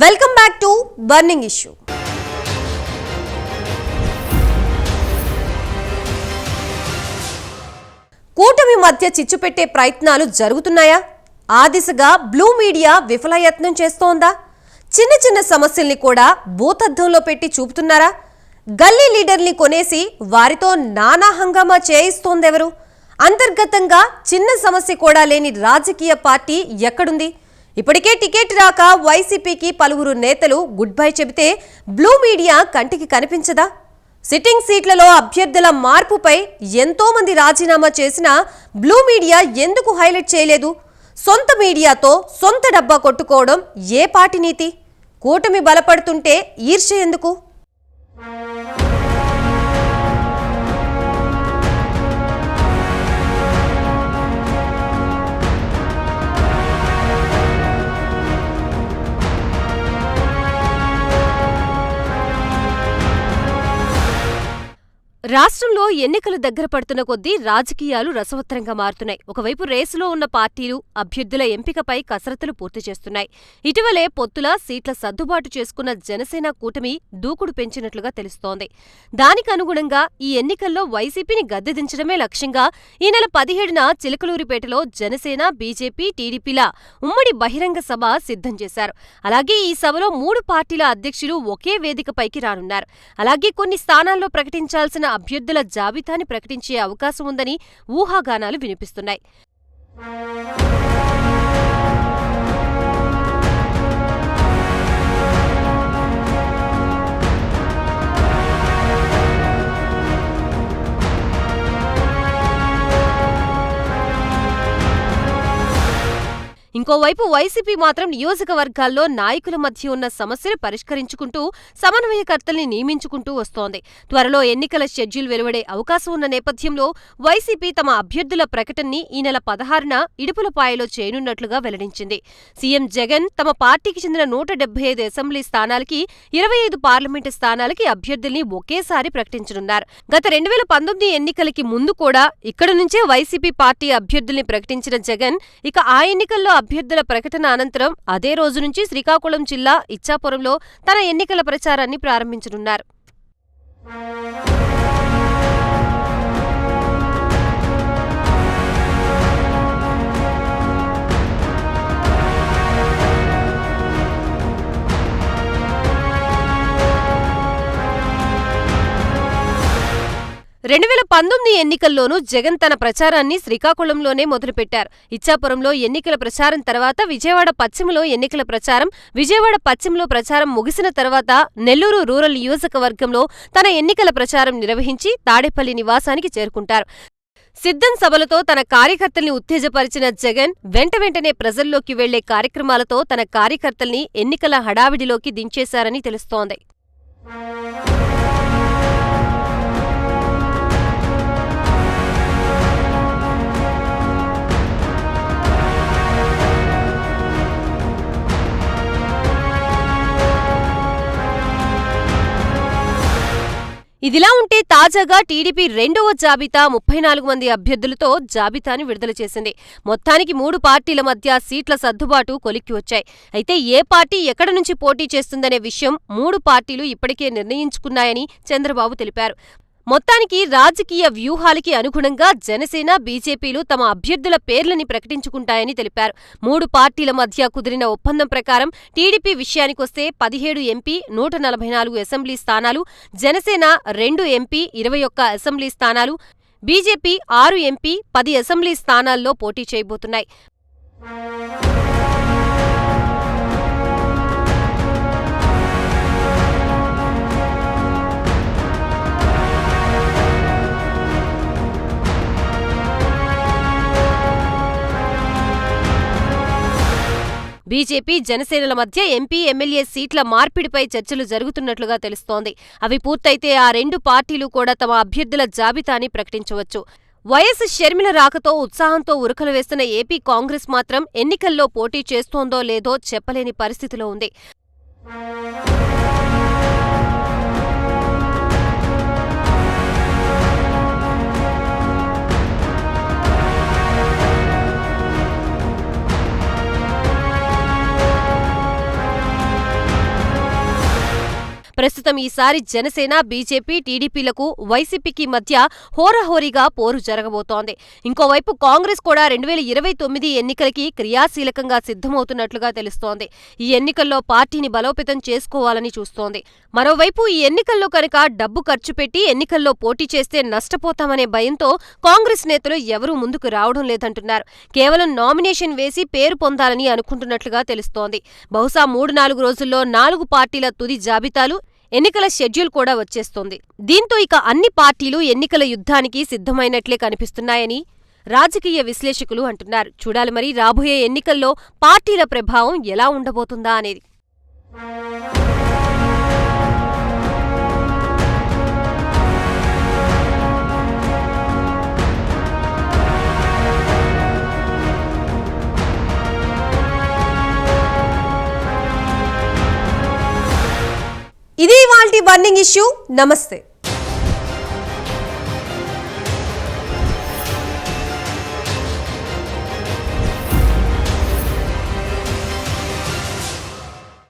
Welcome back to burning issue. కూటమి మధ్య చిచ్చు పెట్టే ప్రయత్నాలు జరుగుతున్నాయా? ఆ దిశగా బ్లూ మీడియా విఫలయత్నం చేస్తోందా? చిన్న చిన్న సమస్యల్ని కూడా భూతద్దంలో పెట్టి చూపుతున్నారా? గల్లీ లీడర్ని కొనేసి వారితో నానా హంగామా చేయిస్తోందెవరు? అంతర్గతంగా చిన్న సమస్య కూడా లేని రాజకీయ పార్టీ ఎక్కడుంది? ఇప్పటికే టికెట్ రాక వైసీపీకి పలువురు నేతలు గుడ్ బై చెబితే బ్లూ మీడియా కంటికి కనిపించదా? సిట్టింగ్ సీట్లలో అభ్యర్థుల మార్పుపై ఎంతో మంది రాజీనామా చేసినా బ్లూ మీడియా ఎందుకు హైలైట్ చేయలేదు? సొంత మీడియాతో సొంత డబ్బా కొట్టుకోవడం ఏ పార్టీ నీతి? కూటమి బలపడుతుంటే ఈర్ష్య ఎందుకు? రాష్ట్రంలో ఎన్నికలు దగ్గర పడుతున్న కొద్దీ రాజకీయాలు రసవత్తరంగా మారుతున్నాయి. ఒకవైపు రేసులో ఉన్న పార్టీలు అభ్యర్థుల ఎంపికపై కసరత్తులు పూర్తి చేస్తున్నాయి. ఇటీవలే పొత్తుల సీట్ల సర్దుబాటు చేసుకున్న జనసేన కూటమి దూకుడు పెంచినట్లుగా తెలుస్తోంది. దానికి అనుగుణంగా ఈ ఎన్నికల్లో వైసీపీని గద్దెదించడమే లక్ష్యంగా ఈ నెల 17న చిలకలూరిపేటలో జనసేన, బీజేపీ, టీడీపీల ఉమ్మడి బహిరంగ సభ సిద్ధం చేశారు. అలాగే ఈ సభలో 3 పార్టీల అధ్యక్షులు ఒకే వేదికపైకి రానున్నారు. అలాగే కొన్ని స్థానాల్లో ప్రకటించాల్సిన అభ్యర్థుల జాబితాని ప్రకటించే అవకాశం ఉందని ఊహాగానాలు వినిపిస్తున్నాయి. ఇంకోవైపు వైసీపీ మాత్రం నియోజకవర్గాల్లో నాయకుల మధ్య ఉన్న సమస్యలు పరిష్కరించుకుంటూ సమన్వయకర్తల్ని నియమించుకుంటూ వస్తోంది. త్వరలో ఎన్నికల షెడ్యూల్ వెలువడే అవకాశం ఉన్న నేపథ్యంలో వైసీపీ తమ అభ్యర్థుల ప్రకటనని ఈ నెల 16న ఇడుపులపాయలో చేయనున్నట్లుగా వెల్లడించింది. సీఎం జగన్ తమ పార్టీకి చెందిన 175 అసెంబ్లీ స్థానాలకి, 25 పార్లమెంటు స్థానాలకి అభ్యర్థుల్ని ఒకేసారి ప్రకటించనున్నారు. గత 2019 ఎన్నికలకి ముందు కూడా ఇక్కడి నుంచే వైసీపీ పార్టీ అభ్యర్థుల్ని ప్రకటించిన జగన్ ఇక ఆ ఎన్నికల్లో అభ్యర్థుల ప్రకటన అనంతరం అదే రోజు నుంచి శ్రీకాకుళం జిల్లా ఇచ్చాపురంలో తన ఎన్నికల ప్రచారాన్ని ప్రారంభించనున్నారు. ఎన్నికల్లోనూ జగన్ తన ప్రచారాన్ని శ్రీకాకుళంలోనే మొదలుపెట్టారు. ఇచ్చాపురంలో ఎన్నికల ప్రచారం తర్వాత విజయవాడ పశ్చిమలో ఎన్నికల ప్రచారం, విజయవాడ పశ్చిమలో ప్రచారం ముగిసిన తర్వాత నెల్లూరు రూరల్ నియోజకవర్గంలో తన ఎన్నికల ప్రచారం నిర్వహించి తాడేపల్లి నివాసానికి చేరుకుంటారు. సిద్ధం సభలతో తన కార్యకర్తల్ని ఉత్తేజపరిచిన జగన్ వెంటనే ప్రజల్లోకి వెళ్లే కార్యక్రమాలతో తన కార్యకర్తల్ని ఎన్నికల హడావిడిలోకి దించేశారని తెలుస్తోంది. ఇదిలా ఉంటే తాజాగా టీడీపీ రెండవ జాబితా 34 మంది అభ్యర్థులతో జాబితాని విడుదల చేసింది. మొత్తానికి 3 పార్టీల మధ్య సీట్ల సర్దుబాటు కొలిక్కి వచ్చాయి. అయితే ఏ పార్టీ ఎక్కడ నుంచి పోటీ చేస్తుందనే విషయం 3 పార్టీలు ఇప్పటికే నిర్ణయించుకున్నాయని చంద్రబాబు తెలిపారు. మొత్తానికి రాజకీయ వ్యూహాలకి అనుగుణంగా జనసేన, బీజేపీలు తమ అభ్యర్థుల పేర్లని ప్రకటించుకుంటాయని తెలిపారు. 3 పార్టీల మధ్య కుదిరిన ఒప్పందం ప్రకారం టీడీపీ విషయానికొస్తే 17 ఎంపీ, 144 అసెంబ్లీ స్థానాలు, జనసేన 2 ఎంపీ, 21 అసెంబ్లీ స్థానాలు, బీజేపీ 6 ఎంపీ, 10 అసెంబ్లీ స్థానాల్లో పోటీ చేయబోతున్నాయి. బీజేపీ, జనసేనల మధ్య ఎంపీ, ఎమ్మెల్యే సీట్ల మార్పిడిపై చర్చలు జరుగుతున్నట్లుగా తెలుస్తోంది. అవి పూర్తయితే ఆ 2 పార్టీలు కూడా తమ అభ్యర్థుల జాబితాని ప్రకటించవచ్చు. వైఎస్ షర్మిల రాకతో ఉత్సాహంతో ఉరకలు వేస్తున్న ఏపీ కాంగ్రెస్ మాత్రం ఎన్నికల్లో పోటీ చేస్తోందో లేదో చెప్పలేని పరిస్థితిలో ఉంది. ప్రస్తుతం ఈసారి జనసేన, బీజేపీ, టీడీపీలకు వైసీపీకి మధ్య హోరాహోరీగా పోరు జరగబోతోంది. ఇంకోవైపు కాంగ్రెస్ కూడా 2029 ఎన్నికలకి క్రియాశీలకంగా సిద్ధమవుతున్నట్లుగా తెలుస్తోంది. ఈ ఎన్నికల్లో పార్టీని బలోపేతం చేసుకోవాలని చూస్తోంది. మరోవైపు ఈ ఎన్నికల్లో కనుక డబ్బు ఖర్చు పెట్టి ఎన్నికల్లో పోటీ చేస్తే నష్టపోతామనే భయంతో కాంగ్రెస్ నేతలు ఎవరూ ముందుకు రావడం లేదంటున్నారు. కేవలం నామినేషన్ వేసి పేరు పొందాలని అనుకుంటున్నట్లుగా తెలుస్తోంది. బహుశా 3-4 రోజుల్లో 4 పార్టీల తుది జాబితాలు, ఎన్నికల షెడ్యూల్ కూడా వచ్చేస్తోంది. దీంతో ఇక అన్ని పార్టీలు ఎన్నికల యుద్ధానికి సిద్ధమైనట్లే కనిపిస్తున్నాయని రాజకీయ విశ్లేషకులు అంటున్నారు. చూడాలి మరి రాబోయే ఎన్నికల్లో పార్టీల ప్రభావం ఎలా ఉండబోతుందా అనేది. ఇది ఇవాల్టి బర్నింగ్ ఇష్యూ. నమస్తే.